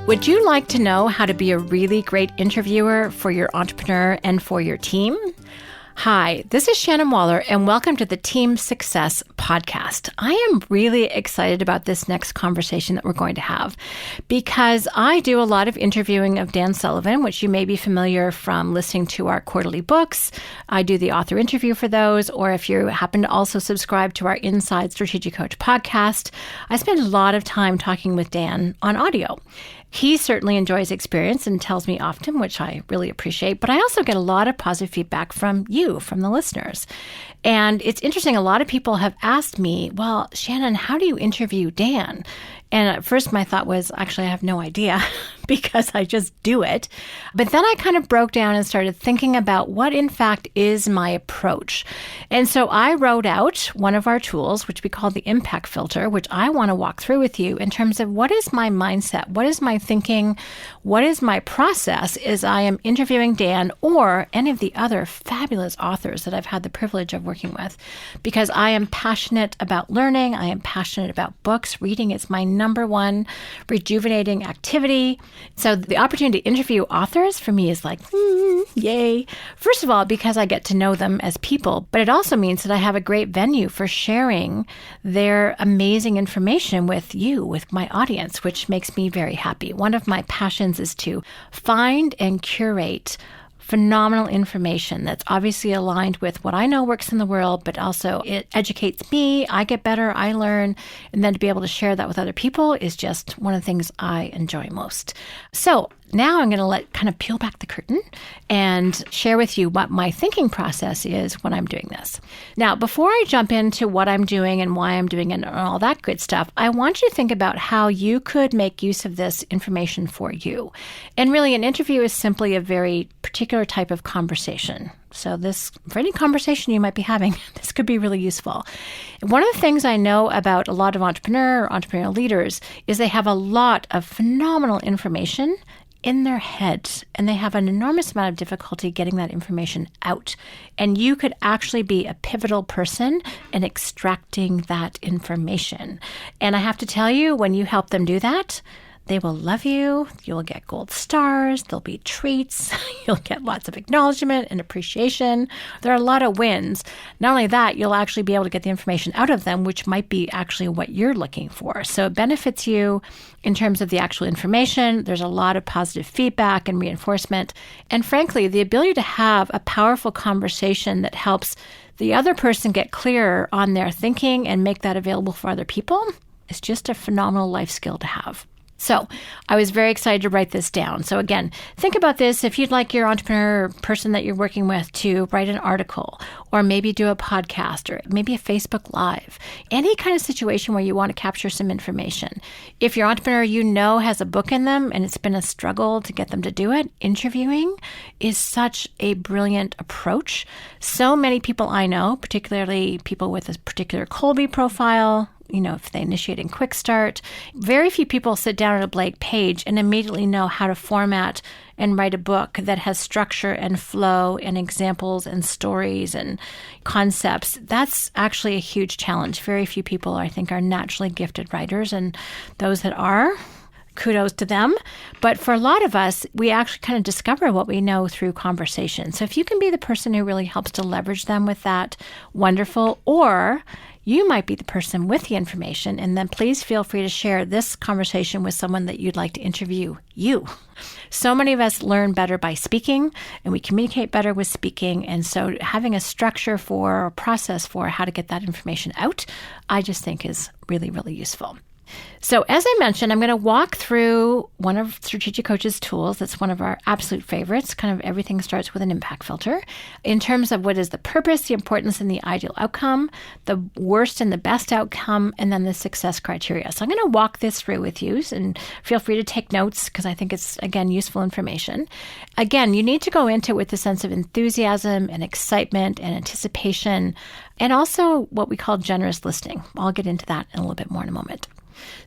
Would you like to know how to be a really great interviewer for your entrepreneur and for your team? Hi, this is Shannon Waller, and welcome to the Team Success Podcast. I am really excited about this next conversation that we're going to have because I do a lot of interviewing of Dan Sullivan, which you may be familiar from listening to our quarterly books. I do the author interview for those, or if you happen to also subscribe to our Inside Strategic Coach podcast, I spend a lot of time talking with Dan on audio. He certainly enjoys experience and tells me often, which I really appreciate, but I also get a lot of positive feedback from you, from the listeners. And it's interesting, a lot of people have asked me, well, Shannon, how do you interview Dan? And at first my thought was, actually, I have no idea because I just do it. But then I kind of broke down and started thinking about what, in fact, is my approach. And so I wrote out one of our tools, which we call the impact filter, which I want to walk through with you in terms of what is my mindset, what is my thinking, what is my process as I am interviewing Dan or any of the other fabulous authors that I've had the privilege of working with. Because I am passionate about learning, I am passionate about books. Reading is my number one rejuvenating activity. So the opportunity to interview authors for me is like, yay. First of all, because I get to know them as people, but it also means that I have a great venue for sharing their amazing information with you, with my audience, which makes me very happy. One of my passions is to find and curate phenomenal information that's obviously aligned with what I know works in the world, but also it educates me, I get better, I learn, and then to be able to share that with other people is just one of the things I enjoy most. So now I'm going to kind of peel back the curtain and share with you what my thinking process is when I'm doing this. Now, before I jump into what I'm doing and why I'm doing it and all that good stuff, I want you to think about how you could make use of this information for you. And really, an interview is simply a very particular type of conversation. So for any conversation you might be having, this could be really useful. One of the things I know about a lot of entrepreneurial leaders is they have a lot of phenomenal information in their heads, and they have an enormous amount of difficulty getting that information out. And you could actually be a pivotal person in extracting that information. And I have to tell you, when you help them do that, they will love you. You'll get gold stars. There'll be treats. You'll get lots of acknowledgement and appreciation. There are a lot of wins. Not only that, you'll actually be able to get the information out of them, which might be actually what you're looking for. So it benefits you in terms of the actual information. There's a lot of positive feedback and reinforcement. And frankly, the ability to have a powerful conversation that helps the other person get clearer on their thinking and make that available for other people is just a phenomenal life skill to have. So I was very excited to write this down. So again, think about this. If you'd like your entrepreneur or person that you're working with to write an article or maybe do a podcast or maybe a Facebook Live, any kind of situation where you want to capture some information. If your entrepreneur you know has a book in them and it's been a struggle to get them to do it, interviewing is such a brilliant approach. So many people I know, particularly people with a particular Colby profile, if they initiate in Quick Start, very few people sit down at a blank page and immediately know how to format and write a book that has structure and flow and examples and stories and concepts. That's actually a huge challenge. Very few people, I think, are naturally gifted writers, and those that are, kudos to them. But for a lot of us, we actually kind of discover what we know through conversation. So if you can be the person who really helps to leverage them with that, wonderful. Or you might be the person with the information, and then please feel free to share this conversation with someone that you'd like to interview you. So many of us learn better by speaking, and we communicate better with speaking. And so having a structure for or process for how to get that information out, I just think is really, really useful. So as I mentioned, I'm going to walk through one of Strategic Coach's tools that's one of our absolute favorites. Kind of everything starts with an impact filter in terms of what is the purpose, the importance, and the ideal outcome, the worst and the best outcome, and then the success criteria. So I'm going to walk this through with you, and feel free to take notes because I think it's, again, useful information. Again, you need to go into it with a sense of enthusiasm and excitement and anticipation, and also what we call generous listening. I'll get into that in a little bit more in a moment.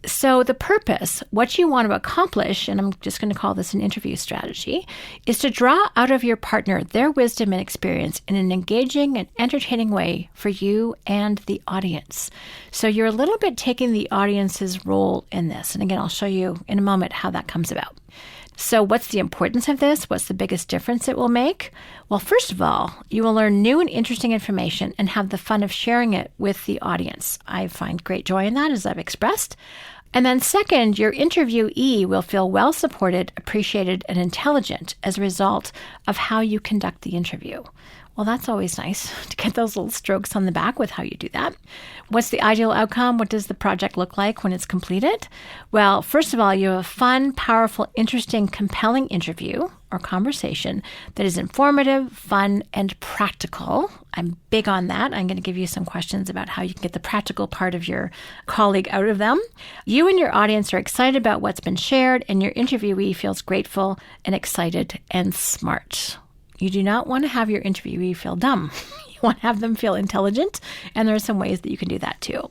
So the purpose, what you want to accomplish, and I'm just going to call this an interview strategy, is to draw out of your partner their wisdom and experience in an engaging and entertaining way for you and the audience. So you're a little bit taking the audience's role in this. And again, I'll show you in a moment how that comes about. So what's the importance of this? What's the biggest difference it will make? Well, first of all, you will learn new and interesting information and have the fun of sharing it with the audience. I find great joy in that, as I've expressed. And then second, your interviewee will feel well supported, appreciated, and intelligent as a result of how you conduct the interview. Well, that's always nice to get those little strokes on the back with how you do that. What's the ideal outcome? What does the project look like when it's completed? Well, first of all, you have a fun, powerful, interesting, compelling interview or conversation that is informative, fun, and practical. I'm big on that. I'm going to give you some questions about how you can get the practical part of your colleague out of them. You and your audience are excited about what's been shared, and your interviewee feels grateful and excited and smart. You do not want to have your interviewee feel dumb. You want to have them feel intelligent, and there are some ways that you can do that too.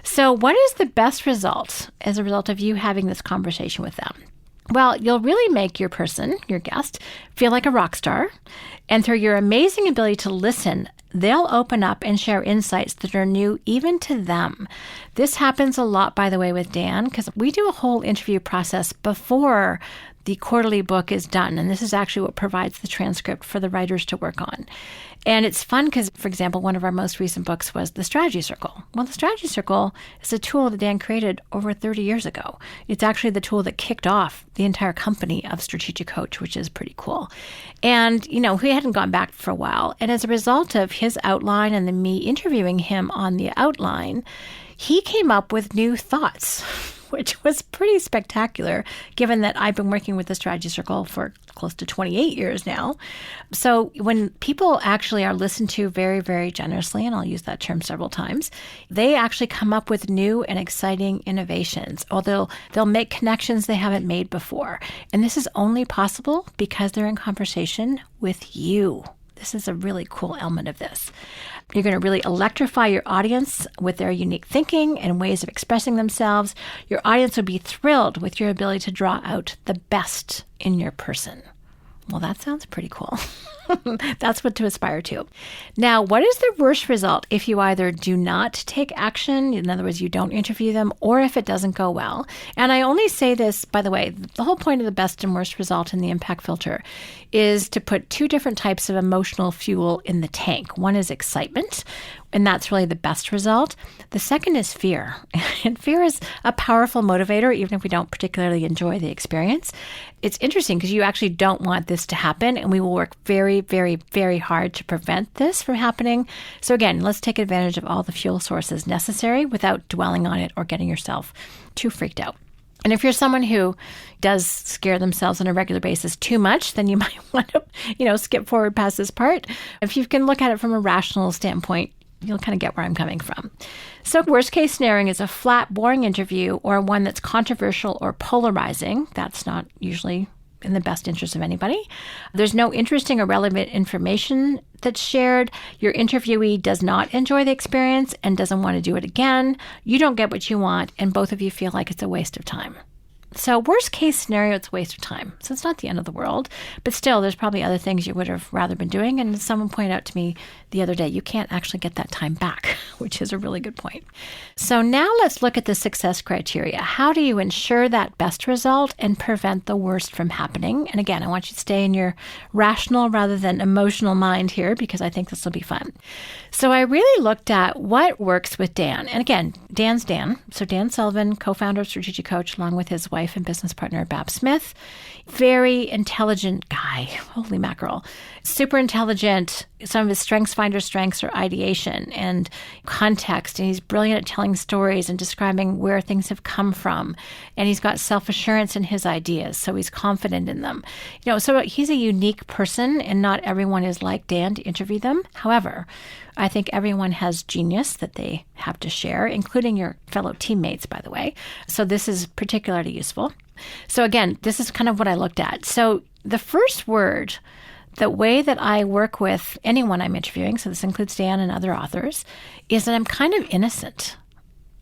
So what is the best result as a result of you having this conversation with them? Well, you'll really make your person, your guest, feel like a rock star. And through your amazing ability to listen, they'll open up and share insights that are new even to them. This happens a lot, by the way, with Dan, because we do a whole interview process before the quarterly book is done. And this is actually what provides the transcript for the writers to work on. And it's fun because, for example, one of our most recent books was the Strategy Circle. Well, the Strategy Circle is a tool that Dan created over 30 years ago. It's actually the tool that kicked off the entire company of Strategic Coach, which is pretty cool. And, he hadn't gone back for a while. And as a result of his outline and then me interviewing him on the outline, he came up with new thoughts, which was pretty spectacular, given that I've been working with the Strategy Circle for close to 28 years now. So when people actually are listened to very, very generously, and I'll use that term several times, they actually come up with new and exciting innovations, or they'll make connections they haven't made before. And this is only possible because they're in conversation with you. This is a really cool element of this. You're going to really electrify your audience with their unique thinking and ways of expressing themselves. Your audience will be thrilled with your ability to draw out the best in your person. Well, that sounds pretty cool. That's what to aspire to. Now, what is the worst result if you either do not take action, in other words, you don't interview them, or if it doesn't go well? And I only say this, by the way, the whole point of the best and worst result in the impact filter is to put two different types of emotional fuel in the tank. One is excitement, and that's really the best result. The second is fear. And fear is a powerful motivator, even if we don't particularly enjoy the experience. It's interesting because you actually don't want this to happen, and we will work very, very, very hard to prevent this from happening. So again, let's take advantage of all the fuel sources necessary without dwelling on it or getting yourself too freaked out. And if you're someone who does scare themselves on a regular basis too much, then you might want to, skip forward past this part. If you can look at it from a rational standpoint, you'll kind of get where I'm coming from. So worst case scenario is a flat, boring interview or one that's controversial or polarizing. That's not usually in the best interest of anybody. There's no interesting or relevant information that's shared. Your interviewee does not enjoy the experience and doesn't want to do it again. You don't get what you want, and both of you feel like it's a waste of time. So worst case scenario, it's a waste of time. So it's not the end of the world, but still there's probably other things you would have rather been doing. And someone pointed out to me the other day, you can't actually get that time back, which is a really good point. So now let's look at the success criteria. How do you ensure that best result and prevent the worst from happening? And again, I want you to stay in your rational rather than emotional mind here, because I think this will be fun. So I really looked at what works with Dan. And again, Dan's Dan. So Dan Sullivan, co-founder of Strategic Coach, along with his wife and business partner, Bab Smith. Very intelligent guy. Holy mackerel. Super intelligent. Some of his strengths are ideation and context. And he's brilliant at telling stories and describing where things have come from. And he's got self-assurance in his ideas, so he's confident in them. So he's a unique person, and not everyone is like Dan to interview them. However, I think everyone has genius that they have to share, including your fellow teammates, by the way. So this is particularly useful. So again, this is kind of what I looked at. So the first word, the way that I work with anyone I'm interviewing, so this includes Dan and other authors, is that I'm kind of innocent.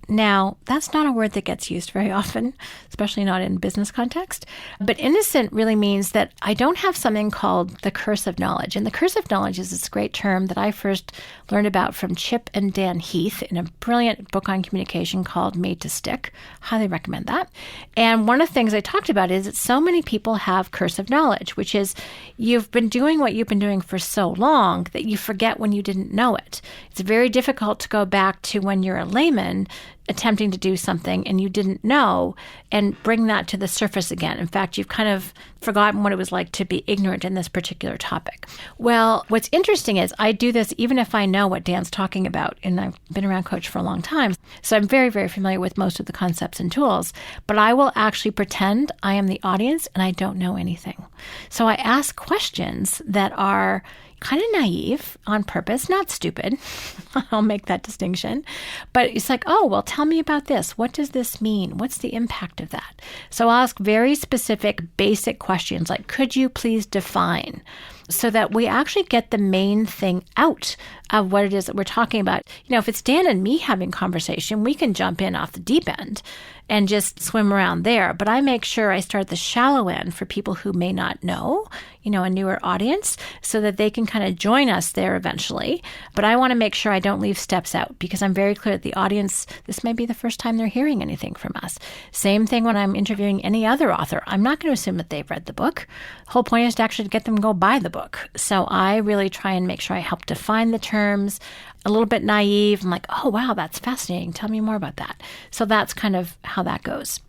Now, that's not a word that gets used very often, especially not in business context. But innocent really means that I don't have something called the curse of knowledge. And the curse of knowledge is this great term that I first learned about from Chip and Dan Heath in a brilliant book on communication called Made to Stick. Highly recommend that. And one of the things I talked about is that so many people have curse of knowledge, which is you've been doing what you've been doing for so long that you forget when you didn't know it. It's very difficult to go back to when you're a layman attempting to do something and you didn't know and bring that to the surface again. In fact, you've kind of forgotten what it was like to be ignorant in this particular topic. Well, what's interesting is I do this even if I know what Dan's talking about, and I've been around Coach for a long time. So I'm very, very familiar with most of the concepts and tools, but I will actually pretend I am the audience and I don't know anything. So I ask questions that are kind of naive on purpose, not stupid. I'll make that distinction. But it's like, oh, well, tell me about this. What does this mean? What's the impact of that? So I'll ask very specific, basic questions like, could you please define? So that we actually get the main thing out of what it is that we're talking about. You know, if it's Dan and me having conversation, we can jump in off the deep end and just swim around there. But I make sure I start the shallow end for people who may not know, you know, a newer audience, so that they can kind of join us there eventually. But I want to make sure I don't leave steps out because I'm very clear that the audience, this may be the first time they're hearing anything from us. Same thing when I'm interviewing any other author. I'm not going to assume that they've read the book. The whole point is to actually get them to go buy the book. So I really try and make sure I help define the terms. A little bit naive. I'm like, oh, wow, that's fascinating. Tell me more about that. So that's kind of how that goes.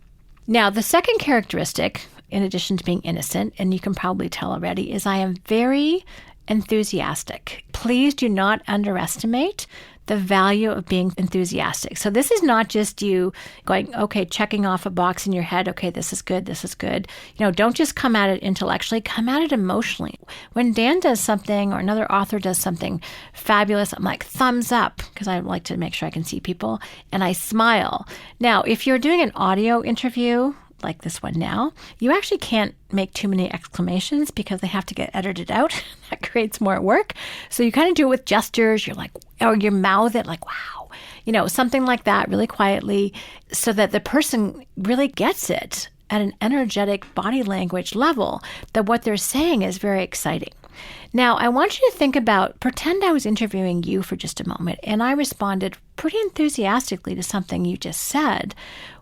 Now, the second characteristic, in addition to being innocent, and you can probably tell already, is I am very enthusiastic. Please do not underestimate the value of being enthusiastic. So this is not just you going, okay, checking off a box in your head. Okay, this is good. This is good. You know, don't just come at it intellectually, come at it emotionally. When Dan does something or another author does something fabulous, I'm like, thumbs up, because I like to make sure I can see people, and I smile. Now, if you're doing an audio interview, like this one now, you actually can't make too many exclamations because they have to get edited out. That creates more work. So you kind of do it with gestures. You're like, or you mouth it like, wow, you know, something like that really quietly so that the person really gets it at an energetic body language level that what they're saying is very exciting. Now, I want you to think about, pretend I was interviewing you for just a moment and I responded pretty enthusiastically to something you just said.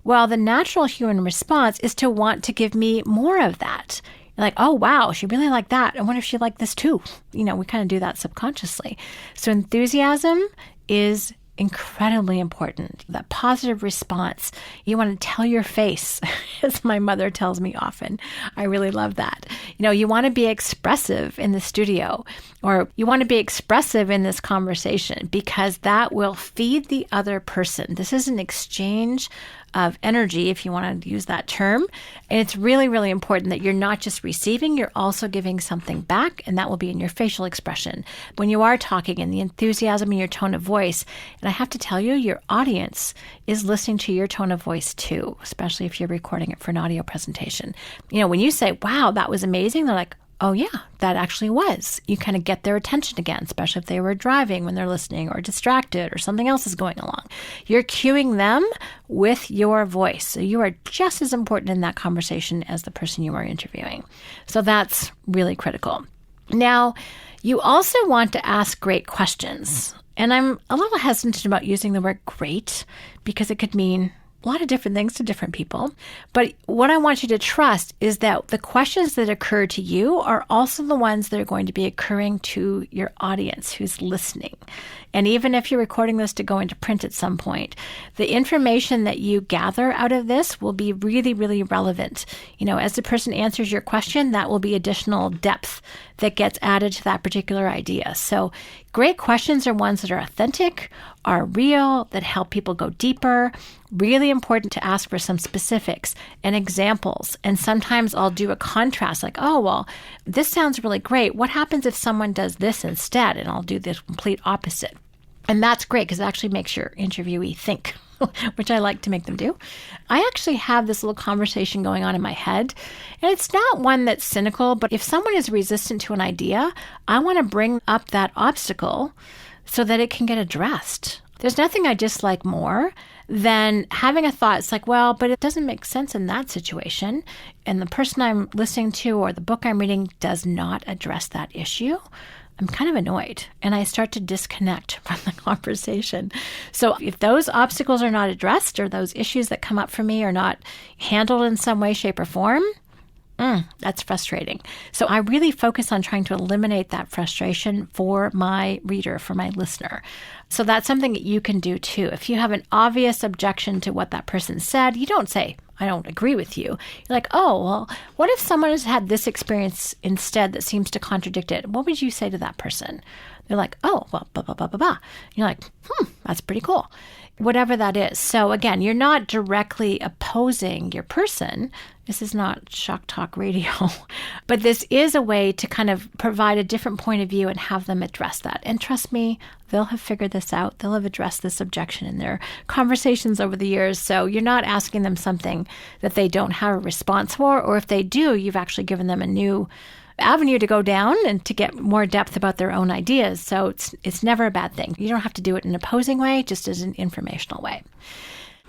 Well, the natural human response is to want to give me more of that. You're like, oh, wow, she really liked that. I wonder if she liked this too. You know, we kind of do that subconsciously. So enthusiasm is incredibly important. That positive response. You want to tell your face, as my mother tells me often. I really love that. You know, you want to be expressive in the studio, or you want to be expressive in this conversation because that will feed the other person. This is an exchange of energy, if you want to use that term. And it's really, really important that you're not just receiving, you're also giving something back, and that will be in your facial expression. When you are talking and the enthusiasm in your tone of voice, and I have to tell you, your audience is listening to your tone of voice too, especially if you're recording it for an audio presentation. You know, when you say, wow, that was amazing, they're like, oh yeah, that actually was. You kind of get their attention again, especially if they were driving when they're listening or distracted or something else is going along. You're cueing them with your voice. So you are just as important in that conversation as the person you are interviewing. So that's really critical. Now, you also want to ask great questions. And I'm a little hesitant about using the word great because it could mean a lot of different things to different people. But what I want you to trust is that the questions that occur to you are also the ones that are going to be occurring to your audience who's listening. And even if you're recording this to go into print at some point, the information that you gather out of this will be really, really relevant. You know, as the person answers your question, that will be additional depth that gets added to that particular idea. So great questions are ones that are authentic, are real, that help people go deeper. Really important to ask for some specifics and examples. And sometimes I'll do a contrast like, oh, well, this sounds really great. What happens if someone does this instead? And I'll do the complete opposite. And that's great because it actually makes your interviewee think, which I like to make them do. I actually have this little conversation going on in my head, and it's not one that's cynical, but if someone is resistant to an idea, I want to bring up that obstacle so that it can get addressed. There's nothing I dislike more than having a thought. It's like, well, but it doesn't make sense in that situation. And the person I'm listening to or the book I'm reading does not address that issue. I'm kind of annoyed and I start to disconnect from the conversation. So if those obstacles are not addressed or those issues that come up for me are not handled in some way, shape, or form, that's frustrating. So I really focus on trying to eliminate that frustration for my reader, for my listener. So that's something that you can do too. If you have an obvious objection to what that person said, you don't say, I don't agree with you. You're like, oh, well, what if someone has had this experience instead that seems to contradict it? What would you say to that person? They're like, oh, well, blah, blah, blah, blah, blah. You're like, that's pretty cool. Whatever that is. So again, you're not directly opposing your person. This is not shock talk radio, but this is a way to kind of provide a different point of view and have them address that. And trust me, they'll have figured this out. They'll have addressed this objection in their conversations over the years. So you're not asking them something that they don't have a response for, or if they do, you've actually given them a new avenue to go down and to get more depth about their own ideas. So it's never a bad thing. You don't have to do it in an opposing way, just as an informational way.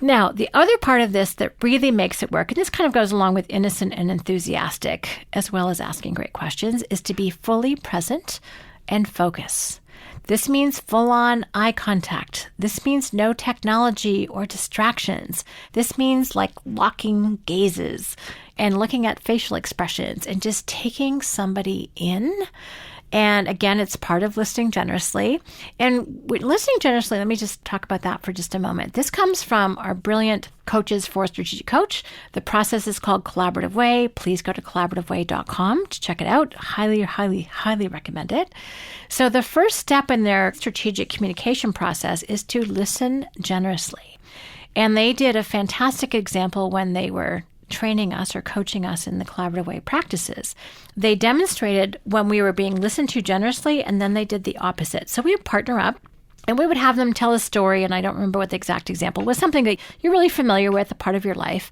Now, the other part of this that really makes it work, and this kind of goes along with innocent and enthusiastic, as well as asking great questions, is to be fully present and focus. This means full-on eye contact. This means no technology or distractions. This means like locking gazes and looking at facial expressions and just taking somebody in. And again, it's part of listening generously. And with listening generously, let me just talk about that for just a moment. This comes from our brilliant coaches for Strategic Coach. The process is called Collaborative Way. Please go to collaborativeway.com to check it out. Highly, highly, highly recommend it. So the first step in their strategic communication process is to listen generously. And they did a fantastic example when they were training us or coaching us in the Collaborative Way practices. They demonstrated when we were being listened to generously, and then they did the opposite. So we would partner up and we would have them tell a story, and I don't remember what the exact example was, something that you're really familiar with, a part of your life.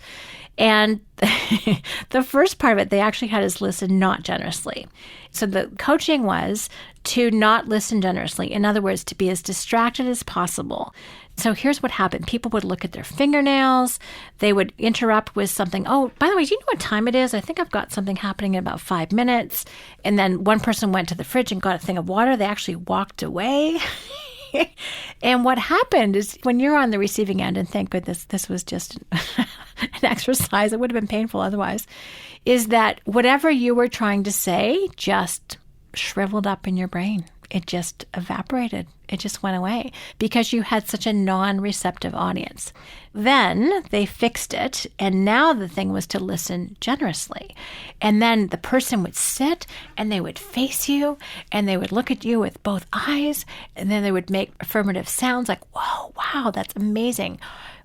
And the first part of it, they actually had us listen not generously. So the coaching was to not listen generously. In other words, to be as distracted as possible. So here's what happened. People would look at their fingernails. They would interrupt with something. Oh, by the way, do you know what time it is? I think I've got something happening in about 5 minutes. And then one person went to the fridge and got a thing of water. They actually walked away. And what happened is when you're on the receiving end, and thank goodness this was just an exercise, it would have been painful otherwise, is that whatever you were trying to say just shriveled up in your brain. It just evaporated. It just went away because you had such a non-receptive audience. Then they fixed it, and now the thing was to listen generously. And then the person would sit, and they would face you, and they would look at you with both eyes, and then they would make affirmative sounds like, whoa, wow, that's amazing.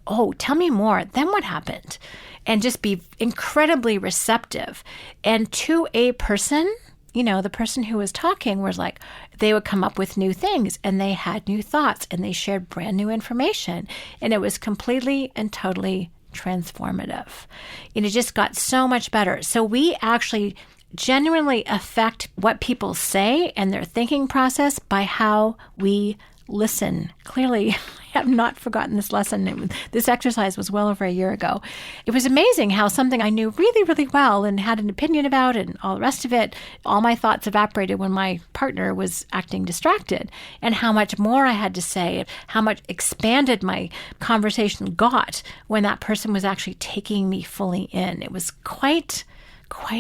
Oh, tell me more. Then what happened? And just be incredibly receptive. And to a person, you know, the person who was talking was like, they would come up with new things and they had new thoughts and they shared brand new information. And it was completely and totally transformative. And it just got so much better. So we actually genuinely affect what people say and their thinking process by how we listen. Clearly, I have not forgotten this lesson. This exercise was well over a year ago. It was amazing how something I knew really, really well and had an opinion about and all the rest of it, all my thoughts evaporated when my partner was acting distracted, and how much more I had to say, how much expanded my conversation got when that person was actually taking me fully in. It was quite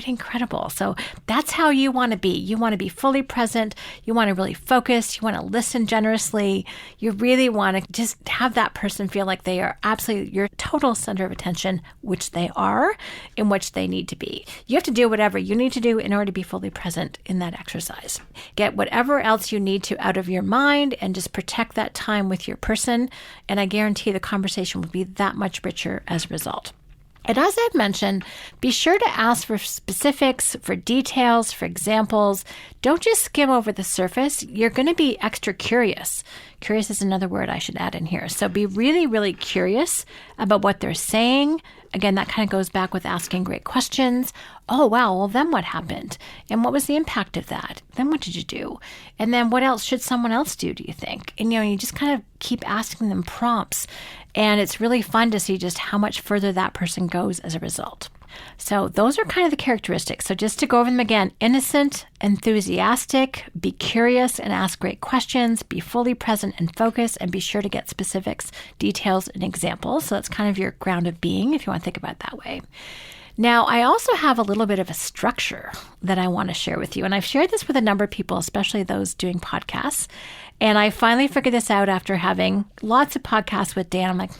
incredible. So that's how you want to be. You want to be fully present. You want to really focus. You want to listen generously. You really want to just have that person feel like they are absolutely your total center of attention, which they are, in which they need to be. You have to do whatever you need to do in order to be fully present in that exercise. Get whatever else you need to out of your mind and just protect that time with your person. And I guarantee the conversation will be that much richer as a result. And as I've mentioned, be sure to ask for specifics, for details, for examples. Don't just skim over the surface. You're going to be extra curious. Curious is another word I should add in here. So be really, really curious about what they're saying. Again, that kind of goes back with asking great questions. Oh, wow, well, then what happened? And what was the impact of that? Then what did you do? And then what else should someone else do you think? And, you just kind of keep asking them prompts. And it's really fun to see just how much further that person goes as a result. So those are kind of the characteristics. So just to go over them again, innocent, enthusiastic, be curious and ask great questions, be fully present and focused, and be sure to get specifics, details, and examples. So that's kind of your ground of being if you want to think about it that way. Now, I also have a little bit of a structure that I want to share with you. And I've shared this with a number of people, especially those doing podcasts. And I finally figured this out after having lots of podcasts with Dan. I'm like,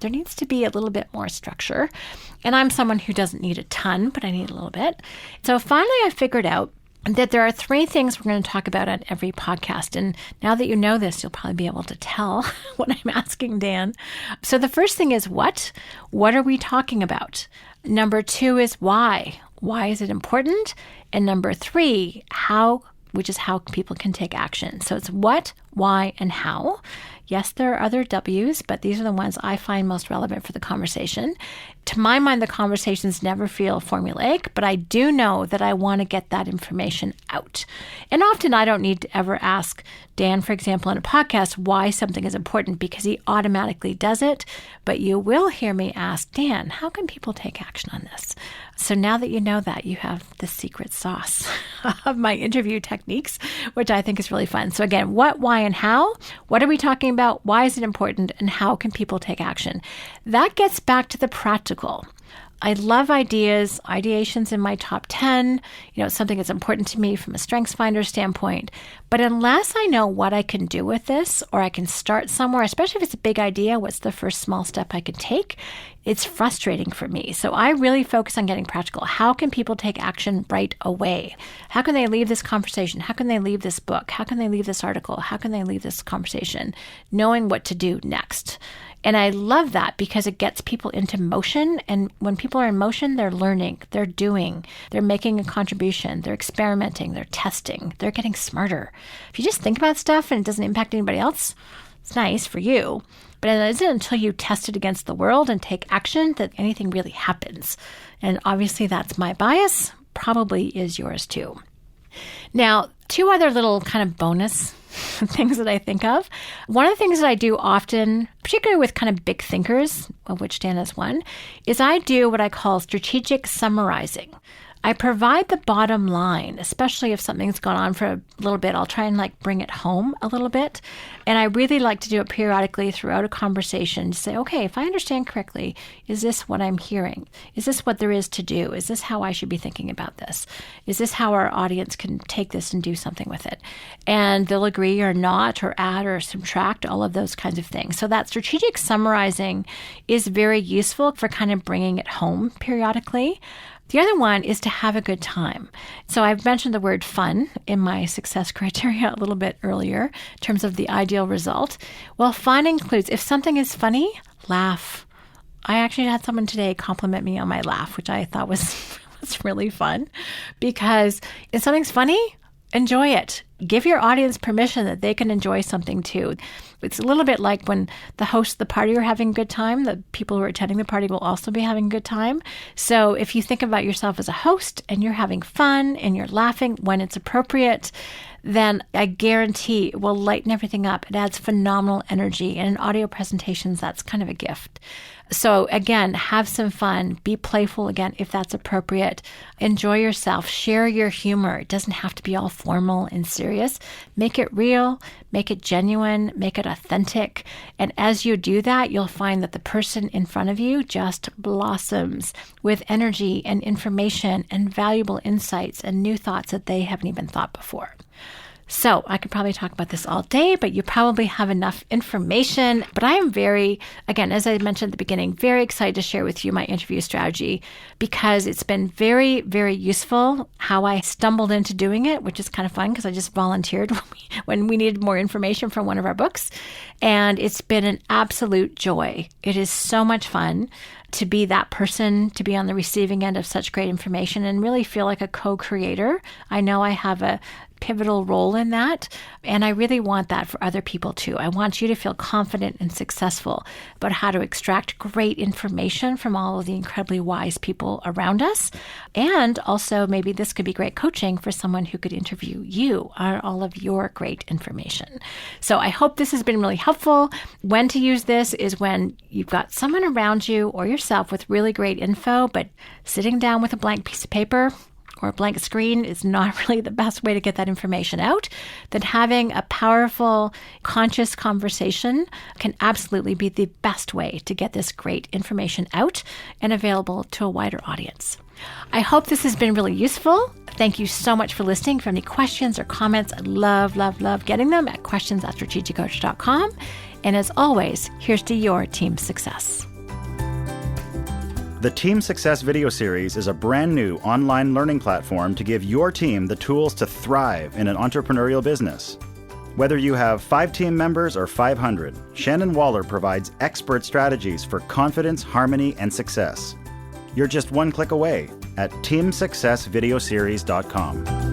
there needs to be a little bit more structure. And I'm someone who doesn't need a ton, but I need a little bit. So finally, I figured out that there are 3 things we're going to talk about on every podcast. And now that you know this, you'll probably be able to tell what I'm asking Dan. So the first thing is what? What are we talking about? Number 2 is why. Why is it important? And number 3, how, which is how people can take action. So it's what, why, and how. Yes, there are other W's, but these are the ones I find most relevant for the conversation. To my mind, the conversations never feel formulaic, but I do know that I want to get that information out. And often I don't need to ever ask Dan, for example, in a podcast, why something is important because he automatically does it. But you will hear me ask, Dan, how can people take action on this? So now that you know that, you have the secret sauce of my interview techniques, which I think is really fun. So again, what, why, and how? What are we talking about? Why is it important? And how can people take action? That gets back to the practical. I love ideas. Ideation's in my top 10. It's something that's important to me from a StrengthsFinder standpoint. But unless I know what I can do with this, or I can start somewhere, especially if it's a big idea, what's the first small step I can take? It's frustrating for me. So I really focus on getting practical. How can people take action right away? How can they leave this conversation? How can they leave this book? How can they leave this article? How can they leave this conversation? Knowing what to do next. And I love that because it gets people into motion. And when people are in motion, they're learning, they're doing, they're making a contribution, they're experimenting, they're testing, they're getting smarter. If you just think about stuff and it doesn't impact anybody else, it's nice for you. But it isn't until you test it against the world and take action that anything really happens. And obviously that's my bias, probably is yours too. Now, 2 other little kind of bonus things that I think of. One of the things that I do often, particularly with kind of big thinkers, of which Dan is one, is I do what I call strategic summarizing. I provide the bottom line, especially if something's gone on for a little bit. I'll try and bring it home a little bit. And I really like to do it periodically throughout a conversation to say, okay, if I understand correctly, is this what I'm hearing? Is this what there is to do? Is this how I should be thinking about this? Is this how our audience can take this and do something with it? And they'll agree or not, or add or subtract, all of those kinds of things. So that strategic summarizing is very useful for kind of bringing it home periodically. The other one is to have a good time. So I've mentioned the word fun in my success criteria a little bit earlier in terms of the ideal result. Well, fun includes, if something is funny, laugh. I actually had someone today compliment me on my laugh, which I thought was really fun, because if something's funny, enjoy it. Give your audience permission that they can enjoy something too. It's a little bit like when the hosts of the party are having a good time, the people who are attending the party will also be having a good time. So if you think about yourself as a host and you're having fun and you're laughing when it's appropriate, then I guarantee it will lighten everything up. It adds phenomenal energy. And in audio presentations, that's kind of a gift. So again, have some fun, be playful again, if that's appropriate. Enjoy yourself, share your humor. It doesn't have to be all formal and serious. Make it real, make it genuine, make it authentic. And as you do that, you'll find that the person in front of you just blossoms with energy and information and valuable insights and new thoughts that they haven't even thought before. So I could probably talk about this all day, but you probably have enough information. But I am very, again, as I mentioned at the beginning, very excited to share with you my interview strategy because it's been very, very useful how I stumbled into doing it, which is kind of fun because I just volunteered when we needed more information from one of our books. And it's been an absolute joy. It is so much fun to be that person, to be on the receiving end of such great information and really feel like a co-creator. I know I have a pivotal role in that. And I really want that for other people too. I want you to feel confident and successful about how to extract great information from all of the incredibly wise people around us. And also maybe this could be great coaching for someone who could interview you on all of your great information. So I hope this has been really helpful. When to use this is when you've got someone around you or yourself with really great info, but sitting down with a blank piece of paper or a blank screen is not really the best way to get that information out, then having a powerful, conscious conversation can absolutely be the best way to get this great information out and available to a wider audience. I hope this has been really useful. Thank you so much for listening. If you have any questions or comments, I'd love getting them at questions@strategiccoach.com. And as always, here's to your team success. The Team Success video series is a brand new online learning platform to give your team the tools to thrive in an entrepreneurial business. Whether you have 5 team members or 500, Shannon Waller provides expert strategies for confidence, harmony, and success. You're just one click away at teamsuccessvideoseries.com.